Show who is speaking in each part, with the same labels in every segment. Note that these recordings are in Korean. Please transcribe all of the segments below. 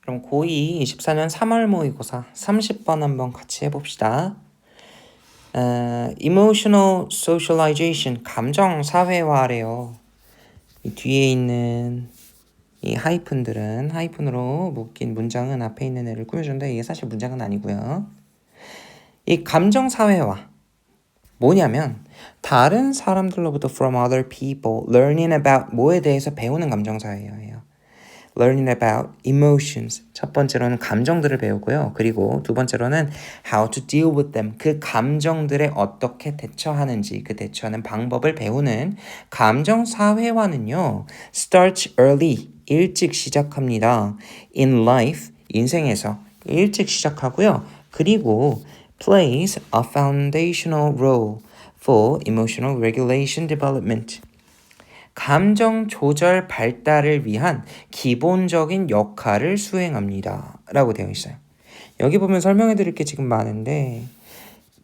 Speaker 1: 그럼 고2 24년 3월 모의고사 30번 한번 같이 해봅시다. Emotional socialization, 감정 사회화래요. 이 뒤에 있는 이 하이픈들은 하이픈으로 묶인 문장은 앞에 있는 애를 꾸며주는데 이게 사실 문장은 아니고요. 이 감정 사회화 뭐냐면 다른 사람들로부터 from other people learning about 뭐에 대해서 배우는 감정 사회화예요. learning about emotions. 첫 번째로는 감정들을 배우고요. 그리고 두 번째로는 how to deal with them. 그 감정들에 어떻게 대처하는지, 그 대처하는 방법을 배우는 감정 사회화는요. starts early. 일찍 시작합니다. in life. 인생에서 일찍 시작하고요. 그리고 plays a foundational role for emotional regulation development. 감정 조절 발달을 위한 기본적인 역할을 수행합니다. 라고 되어 있어요. 여기 보면 설명해 드릴 게 지금 많은데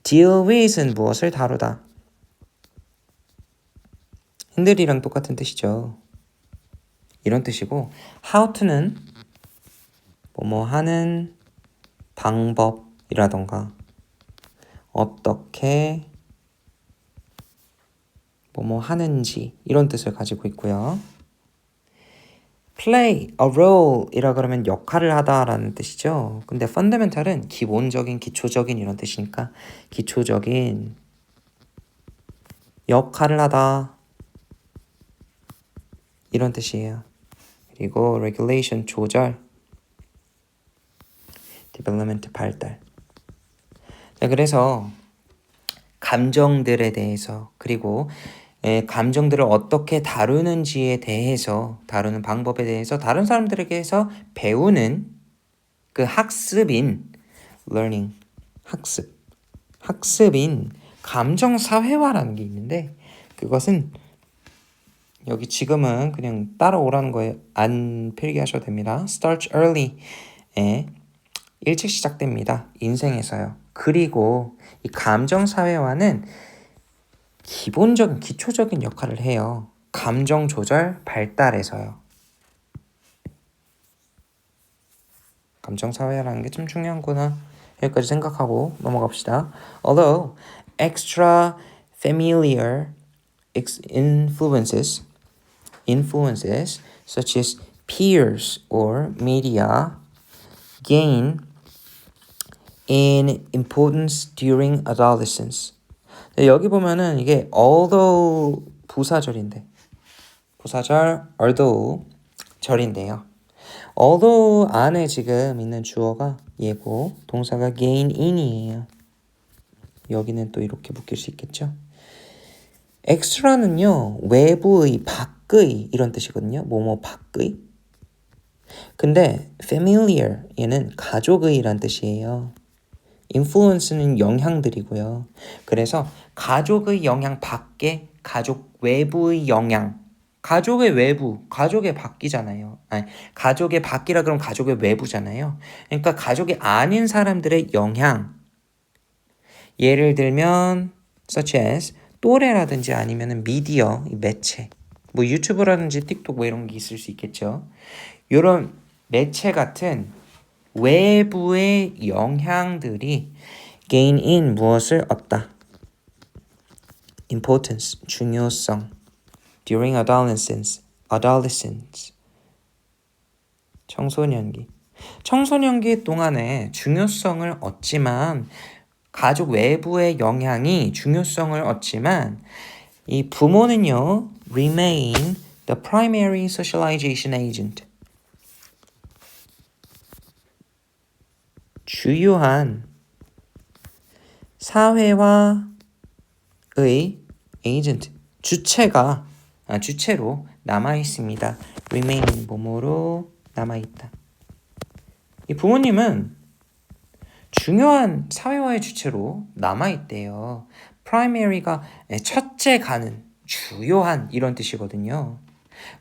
Speaker 1: deal with은 무엇을 다루다. 핸들이랑 똑같은 뜻이죠. 이런 뜻이고 how to는 뭐뭐 하는 방법이라던가 어떻게 뭐뭐 하는지 이런 뜻을 가지고 있고요. play a role 이라 그러면 역할을 하다라는 뜻이죠. 근데 fundamental은 기본적인, 기초적인 이런 뜻이니까 기초적인 역할을 하다 이런 뜻이에요. 그리고 regulation 조절, development 발달. 자, 그래서 감정들에 대해서 그리고 감정들을 어떻게 다루는지에 대해서 다루는 방법에 대해서 다른 사람들에게서 배우는 그 학습인 learning 학습인 감정 사회화라는 게 있는데 그것은 여기 지금은 그냥 따라오라는 거에 안 필기하셔도 됩니다. Start early. 일찍 시작됩니다. 인생에서요. 그리고 이 감정 사회화는 기본적인 기초적인 역할을 해요. 감정 조절 발달에서요. 감정 사회화라는 게 좀 중요하구나. 여기까지 생각하고 넘어갑시다. Although extra familiar influences such as peers or media gain in importance during adolescence. 여기 보면은 이게 although 부사절인데 부사절 although 절인데요. although 안에 지금 있는 주어가 얘고 동사가 gain in이에요. 여기는 또 이렇게 묶일 수 있겠죠. extra는요 외부의, 밖의 이런 뜻이거든요. 뭐뭐 밖의. 근데 familiar 얘는 가족의란 뜻이에요. influence는 영향들이고요. 그래서 가족의 영향 밖에 가족 외부의 영향. 가족의 외부, 가족의 밖이잖아요. 아니, 가족의 밖이라 그러면 가족의 외부잖아요. 그러니까 가족이 아닌 사람들의 영향. 예를 들면 such as 또래라든지 아니면 미디어, 매체. 뭐 유튜브라든지 틱톡 뭐 이런 게 있을 수 있겠죠. 이런 매체 같은 외부의 영향들이 gain in 무엇을 얻다. importance 중요성 during adolescence 청소년기 동안에 중요성을 얻지만 가족 외부의 영향이 중요성을 얻지만 이 부모는요 remain the primary socialization agent 주요한 사회화의 에이전트 주체로 남아 있습니다. remain 뭐뭐로 남아 있다. 이 부모님은 중요한 사회화의 주체로 남아 있대요. primary가 첫째 가는 주요한 이런 뜻이거든요.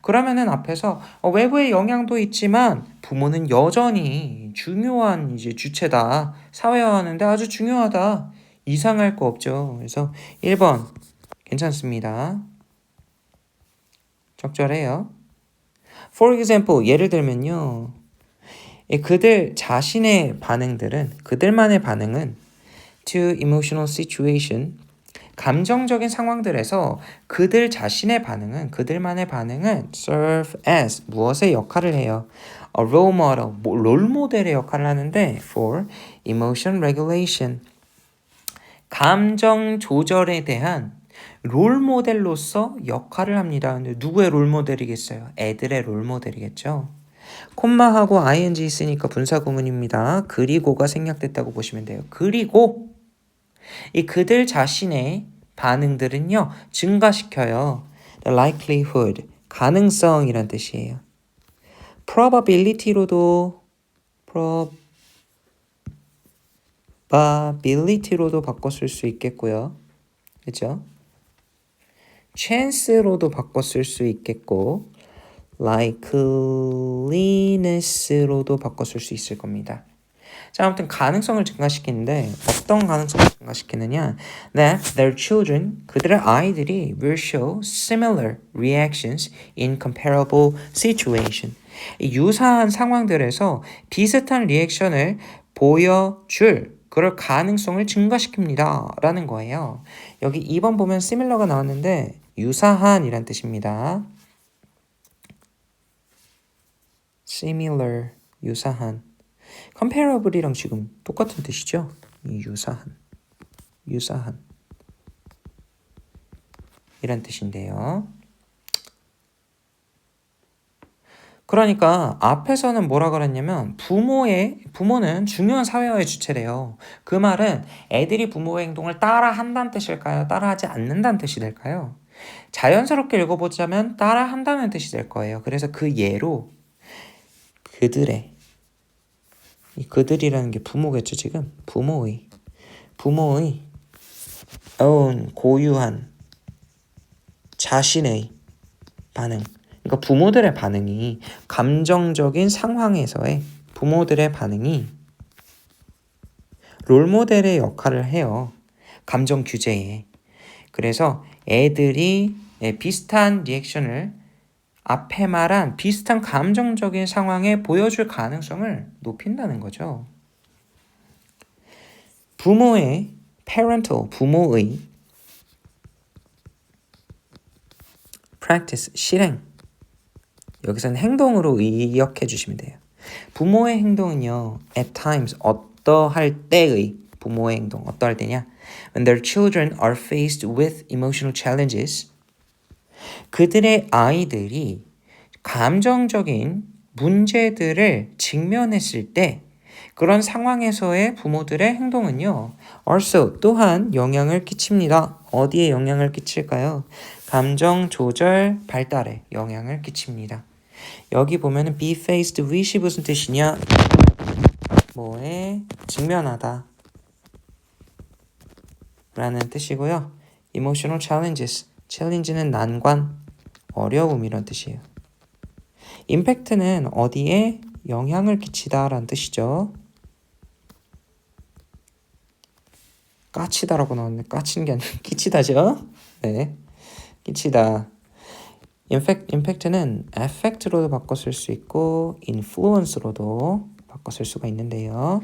Speaker 1: 그러면은 앞에서 외부의 영향도 있지만 부모는 여전히 중요한 이제 주체다. 사회화하는데 아주 중요하다. 이상할 거 없죠. 그래서 1번 괜찮습니다. 적절해요. For example, 예를 들면요. 그들 자신의 반응들은 그들만의 반응은 to emotional situation 감정적인 상황들에서 그들 자신의 반응은 그들만의 반응은 serve as 무엇의 역할을 해요? A role model 롤 모델의 역할을 하는데 for emotion regulation 감정 조절에 대한 롤 모델로서 역할을 합니다. 근데 누구의 롤 모델이겠어요? 애들의 롤 모델이겠죠. 콤마하고 ing 있으니까 분사구문입니다. 그리고가 생략됐다고 보시면 돼요. 그리고 이 그들 자신의 반응들은요 증가시켜요. The likelihood 가능성이란 뜻이에요. probability로도 probability로도 바꿔 쓸 수 있겠고요. 그죠? chance로도 바꿔 쓸 수 있겠고 likeliness로도 바꿔 쓸 수 있을 겁니다. 자, 아무튼 가능성을 증가시키는데 어떤 가능성을 증가시키느냐? That their children, 그들의 아이들이 will show similar reactions in comparable situation. 유사한 상황들에서 비슷한 리액션을 보여줄 그럴 가능성을 증가시킵니다. 라는 거예요. 여기 2번 보면 similar가 나왔는데 유사한이란 뜻입니다. similar, 유사한. comparable이랑 지금 똑같은 뜻이죠? 유사한 이란 뜻인데요. 그러니까 앞에서는 뭐라 그랬냐면 부모는 중요한 사회화의 주체래요. 그 말은 애들이 부모의 행동을 따라한다는 뜻일까요? 따라하지 않는다는 뜻이 될까요? 자연스럽게 읽어보자면 따라한다는 뜻이 될 거예요. 그래서 그 예로 그들이라는 게 부모겠죠, 지금. 부모의 own, 고유한 자신의 반응. 그러니까 부모들의 반응이 감정적인 상황에서의 부모들의 반응이 롤모델의 역할을 해요. 감정 규제에. 그래서 애들이 비슷한 리액션을 앞에 말한 비슷한 감정적인 상황에 보여줄 가능성을 높인다는 거죠. 부모의 practice, 실행. 여기서는 행동으로 의역해 주시면 돼요. 부모의 행동은요, at times, 어떠할 때의 부모의 행동, 어떠할 때냐? When their children are faced with emotional challenges, 그들의 아이들이 감정적인 문제들을 직면했을 때 그런 상황에서의 부모들의 행동은요. also 또한 영향을 끼칩니다. 어디에 영향을 끼칠까요? 감정 조절 발달에 영향을 끼칩니다. 여기 보면은 be faced with이 무슨 뜻이냐? 뭐에 직면하다 라는 뜻이고요. emotional challenges, challenge는 난관, 어려움 이런 뜻이에요. 임팩트는 어디에 영향을 끼치다 라는 뜻이죠. 까치다라고 나왔네. 까치는 게 아니라 끼치다죠. 네, 끼치다. 임팩트는 affect로도 바꿔 쓸 수 있고 influence로도 바꿔 쓸 수가 있는데요.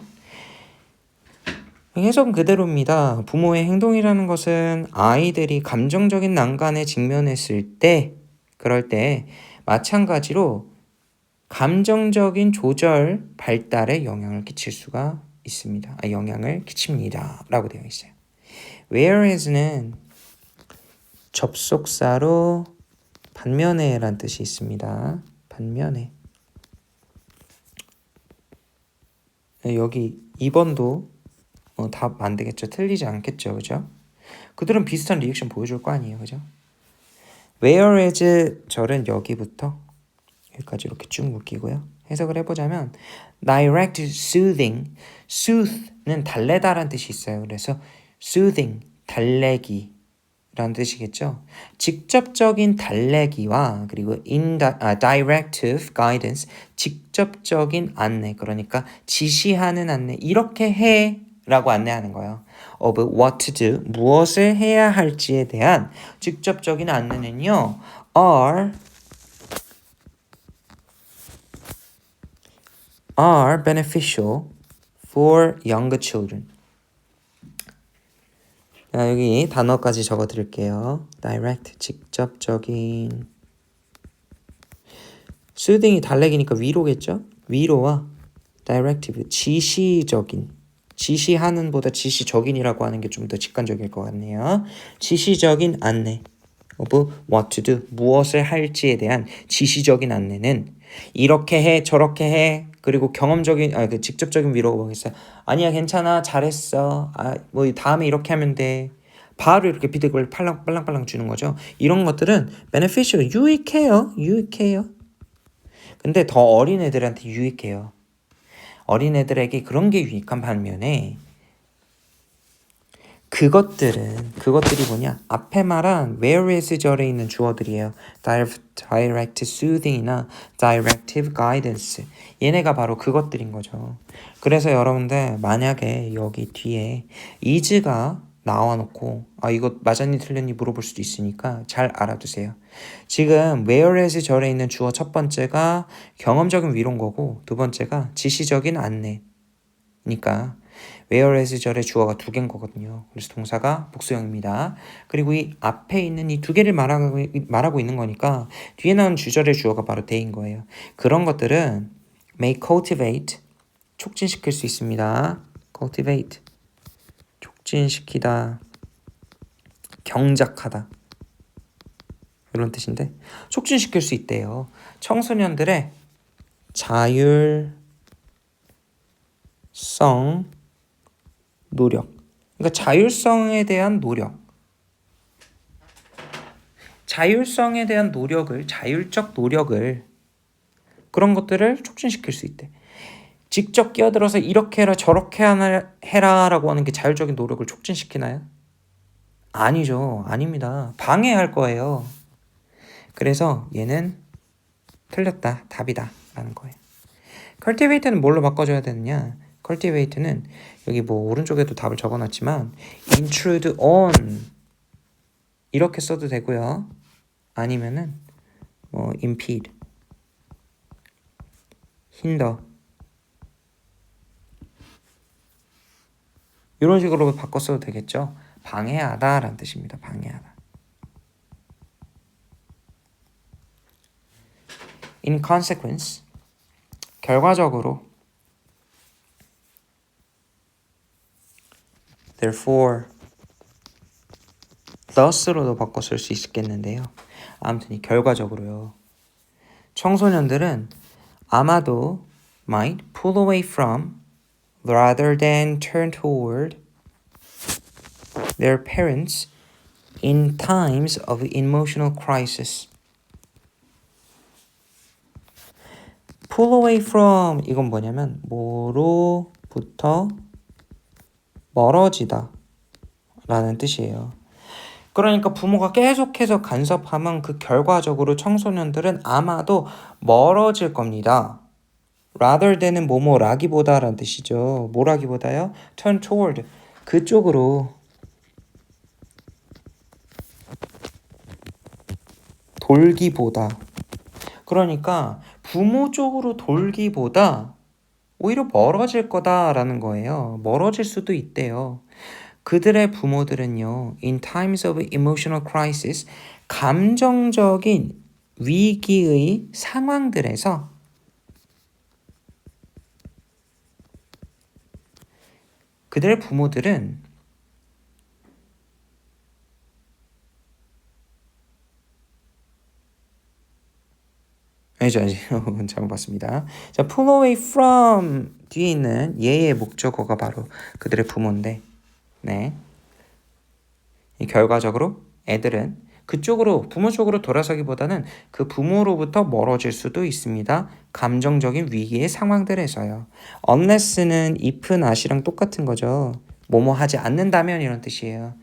Speaker 1: 해석은 그대로입니다. 부모의 행동이라는 것은 아이들이 감정적인 난간에 직면했을 때 그럴 때 마찬가지로 감정적인 조절 발달에 영향을 끼칠 수가 있습니다. 영향을 끼칩니다. 라고 되어 있어요. whereas는 접속사로 반면에 란 뜻이 있습니다. 반면에. 여기 2번도 답 안 되겠죠. 틀리지 않겠죠. 그죠? 그들은 비슷한 리액션 보여줄 거 아니에요. 그죠? whereas 절은 여기부터 여기까지 이렇게 쭉 묶이고요. 해석을 해보자면 direct soothing, soothe는 달래다라는 뜻이 있어요. 그래서 soothing, 달래기 라는 뜻이겠죠. 직접적인 달래기와 그리고 directive guidance, 직접적인 안내, 그러니까 지시하는 안내, 이렇게 해 라고 안내하는 거예요. of what to do, 무엇을 해야 할지에 대한 직접적인 안내는요, are are beneficial for younger children. 자, 여기 단어까지 적어 드릴게요. direct, 직접적인. soothing이 달래기니까 위로겠죠? 위로와 directive, 지시적인. 지시하는 보다 지시적인이라고 하는 게 좀 더 직관적일 것 같네요. 지시적인 안내. of what to do, 무엇을 할지에 대한 지시적인 안내는 이렇게 해, 저렇게 해, 그리고 경험적인, 그 직접적인 위로가 뭐겠어요? 아니야, 괜찮아, 잘했어, 뭐 다음에 이렇게 하면 돼. 바로 이렇게 피드백을 빨랑빨랑 주는 거죠. 이런 것들은 beneficial, 유익해요. 근데 더 어린 애들한테 유익해요. 어린 애들에게 그런 게 유익한 반면에 그것들이 뭐냐? 앞에 말한 whereas 절에 있는 주어들이에요. direct soothing이나 directive guidance. 얘네가 바로 그것들인 거죠. 그래서 여러분들 만약에 여기 뒤에 is가 나와놓고 이거 맞았니 틀렸니 물어볼 수도 있으니까 잘 알아두세요. 지금 whereas 절에 있는 주어 첫 번째가 경험적인 위로인 거고 두 번째가 지시적인 안내니까 whereas 절의 주어가 두 개인 거거든요. 그래서 동사가 복수형입니다. 그리고 이 앞에 있는 이 두 개를 말하고 있는 거니까 뒤에 나온 주절의 주어가 바로 they인 거예요. 그런 것들은 may cultivate, 촉진시킬 수 있습니다. cultivate, 촉진시키다, 경작하다 이런 뜻인데 촉진시킬 수 있대요. 청소년들의 자율성 노력. 그러니까 자율성에 대한 노력. 자율성에 대한 노력을, 자율적 노력을 그런 것들을 촉진시킬 수 있대. 직접 끼어들어서 이렇게 해라 저렇게 해라라고 하는 게 자율적인 노력을 촉진시키나요? 아니죠. 아닙니다. 방해할 거예요. 그래서 얘는 틀렸다. 답이다. 라는 거예요. cultivate는 뭘로 바꿔줘야 되느냐? cultivate는 여기 뭐 오른쪽에도 답을 적어놨지만 intrude on 이렇게 써도 되고요. 아니면은 뭐 impede, hinder 이런 식으로 바꿔 써도 되겠죠. 방해하다 라는 뜻입니다. 방해하다. in consequence 결과적으로 therefore thus로도 바꿔 쓸 수 있겠는데요. 아무튼 이 결과적으로요. 청소년들은 아마도 might pull away from rather than turn toward their parents in times of emotional crisis. pull away from 이건 뭐냐면 뭐로부터 멀어지다 라는 뜻이에요. 그러니까 부모가 계속해서 간섭하면 그 결과적으로 청소년들은 아마도 멀어질 겁니다. rather than은 뭐뭐라기보다 라는 뜻이죠. 뭐라기보다요? turn toward 그쪽으로 돌기보다 그러니까 부모 쪽으로 돌기보다 오히려 멀어질 거다라는 거예요. 멀어질 수도 있대요. 그들의 부모들은요. In times of emotional crisis 감정적인 위기의 상황들에서 그들의 부모들은 아니죠. 잘못 봤습니다. 자, pull away from 뒤에 있는 얘의 목적어가 바로 그들의 부모인데 네. 결과적으로 애들은 그쪽으로 부모 쪽으로 돌아서기보다는 그 부모로부터 멀어질 수도 있습니다. 감정적인 위기의 상황들에서요. unless는 if, not이랑 똑같은 거죠. 뭐뭐 하지 않는다면 이런 뜻이에요.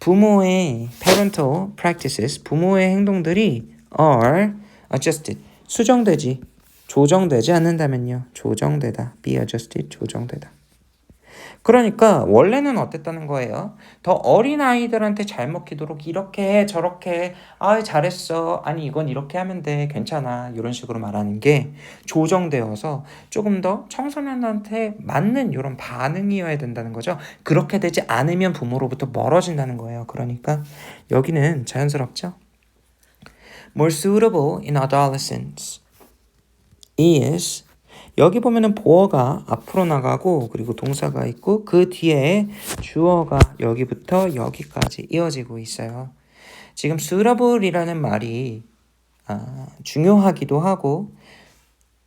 Speaker 1: 부모의 parental practices, 부모의 행동들이 are adjusted, 수정되지, 조정되지 않는다면요. 조정되다, be adjusted, 조정되다. 그러니까 원래는 어땠다는 거예요? 더 어린 아이들한테 잘 먹히도록 이렇게 해 저렇게 해. 아 잘했어. 아니 이건 이렇게 하면 돼. 괜찮아. 이런 식으로 말하는 게 조정되어서 조금 더 청소년한테 맞는 이런 반응이어야 된다는 거죠. 그렇게 되지 않으면 부모로부터 멀어진다는 거예요. 그러니까 여기는 자연스럽죠. More suitable in adolescence is 여기 보면은 보어가 앞으로 나가고 그리고 동사가 있고 그 뒤에 주어가 여기부터 여기까지 이어지고 있어요. 지금 suitable이라는 말이 중요하기도 하고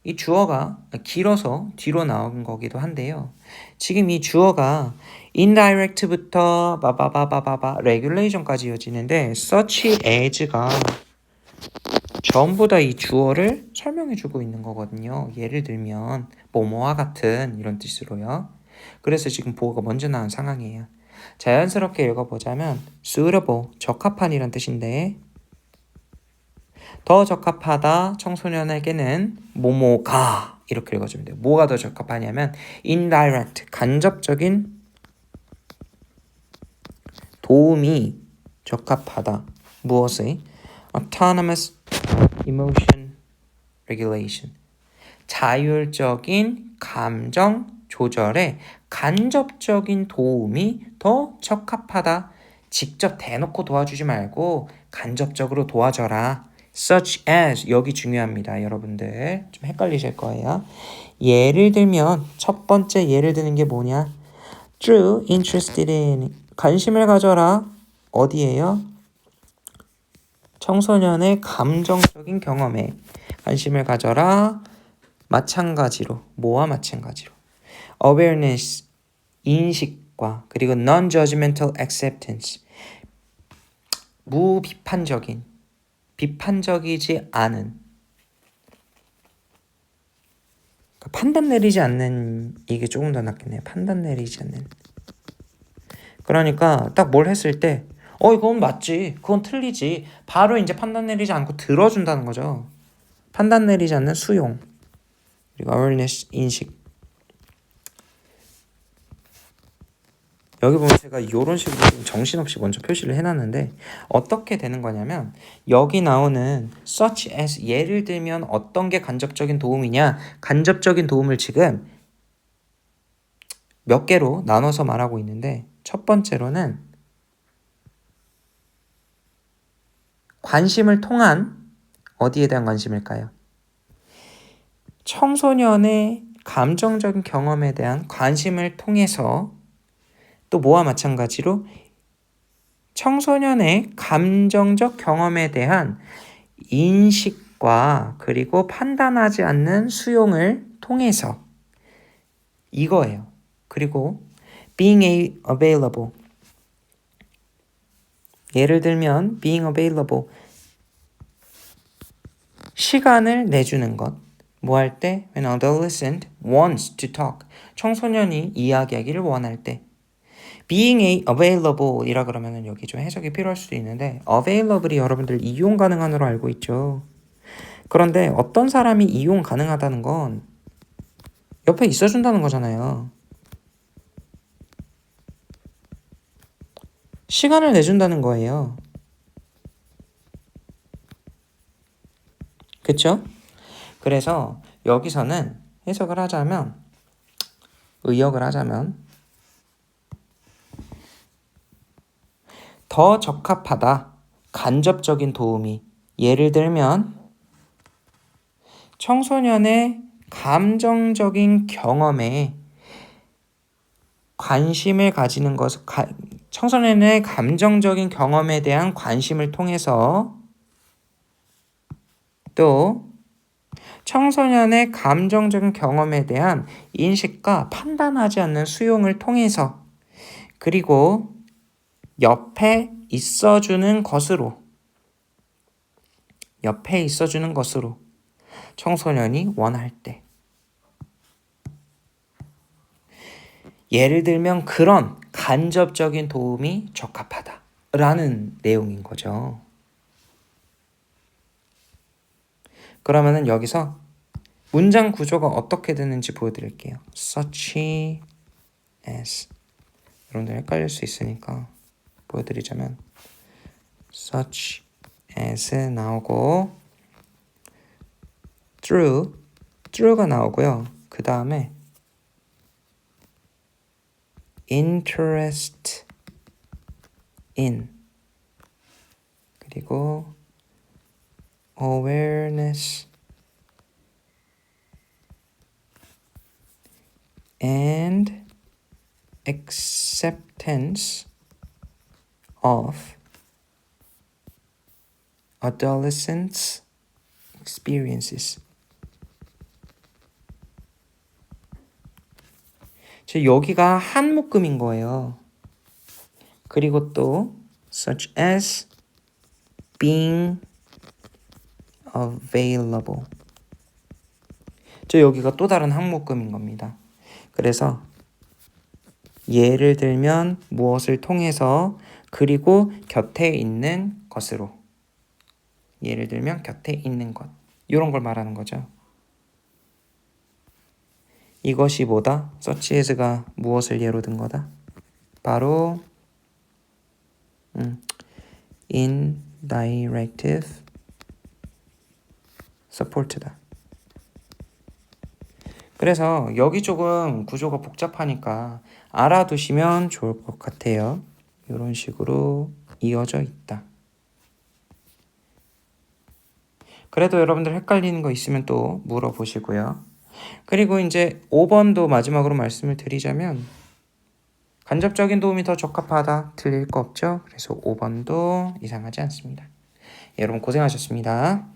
Speaker 1: 이 주어가 길어서 뒤로 나온 거기도 한데요. 지금 이 주어가 indirect부터 바바바바바바 regulation까지 이어지는데 such as가 전부 다 이 주어를 설명해주고 있는 거거든요. 예를 들면 뭐뭐와 같은 이런 뜻으로요. 그래서 지금 보어가 먼저 나온 상황이에요. 자연스럽게 읽어보자면 suitable, 적합한이란 뜻인데 더 적합하다 청소년에게는 뭐뭐가 이렇게 읽어주면 돼요. 뭐가 더 적합하냐면 indirect, 간접적인 도움이 적합하다. 무엇의? autonomous emotion regulation. 자율적인 감정 조절에 간접적인 도움이 더 적합하다. 직접 대놓고 도와주지 말고 간접적으로 도와줘라. such as 여기 중요합니다. 여러분들 좀 헷갈리실 거예요. 예를 들면 첫 번째 예를 드는 게 뭐냐? true interested in 관심을 가져라. 어디에요? 청소년의 감정적인 경험에 관심을 가져라. 마찬가지로 뭐와 마찬가지로 awareness 인식과 그리고 non-judgmental acceptance 무비판적인 비판적이지 않은 그러니까 판단 내리지 않는 이게 조금 더 낫겠네요. 판단 내리지 않는 그러니까 딱 뭘 했을 때 이건 맞지 그건 틀리지 바로 이제 판단 내리지 않고 들어준다는 거죠. 판단 내리지 않는 수용 그리고 awareness 인식 여기 보면 제가 이런 식으로 정신없이 먼저 표시를 해놨는데 어떻게 되는 거냐면 여기 나오는 such as 예를 들면 어떤 게 간접적인 도움이냐 간접적인 도움을 지금 몇 개로 나눠서 말하고 있는데 첫 번째로는 관심을 통한 어디에 대한 관심일까요? 청소년의 감정적인 경험에 대한 관심을 통해서 또 뭐와 마찬가지로 청소년의 감정적 경험에 대한 인식과 그리고 판단하지 않는 수용을 통해서 이거예요. 그리고 being available 예를 들면 being available 시간을 내주는 것 뭐 할 때? When an adolescent wants to talk 청소년이 이야기하기를 원할 때 being available 이라 그러면 여기 좀 해석이 필요할 수도 있는데 available이 여러분들 이용 가능한으로 알고 있죠. 그런데 어떤 사람이 이용 가능하다는 건 옆에 있어준다는 거잖아요. 시간을 내준다는 거예요. 그쵸? 그래서 여기서는 해석을 하자면 의역을 하자면 더 적합하다. 간접적인 도움이 예를 들면 청소년의 감정적인 경험에 관심을 가지는 것, 청소년의 감정적인 경험에 대한 관심을 통해서 또 청소년의 감정적인 경험에 대한 인식과 판단하지 않는 수용을 통해서 그리고 옆에 있어주는 것으로 청소년이 원할 때 예를 들면 그런 간접적인 도움이 적합하다라는 내용인 거죠. 그러면은 여기서 문장 구조가 어떻게 되는지 보여드릴게요. such as. 여러분들 헷갈릴 수 있으니까 보여드리자면 such as 나오고 through가 나오고요. 그 다음에 interest in 그리고 awareness and acceptance of adolescents' experiences. 여기가 한 묶음인 거예요. 그리고 또 such as being available. 여기가 또 다른 한 묶음인 겁니다. 그래서 예를 들면 무엇을 통해서 그리고 곁에 있는 것으로. 예를 들면 곁에 있는 것. 이런 걸 말하는 거죠. 이것이 뭐다? such as가 무엇을 예로 든 거다? 바로 indirective support다. 그래서 여기 조금 구조가 복잡하니까 알아두시면 좋을 것 같아요. 이런 식으로 이어져 있다. 그래도 여러분들 헷갈리는 거 있으면 또 물어보시고요. 그리고 이제 5번도 마지막으로 말씀을 드리자면 간접적인 도움이 더 적합하다. 틀릴 거 없죠? 그래서 5번도 이상하지 않습니다. 여러분 고생하셨습니다.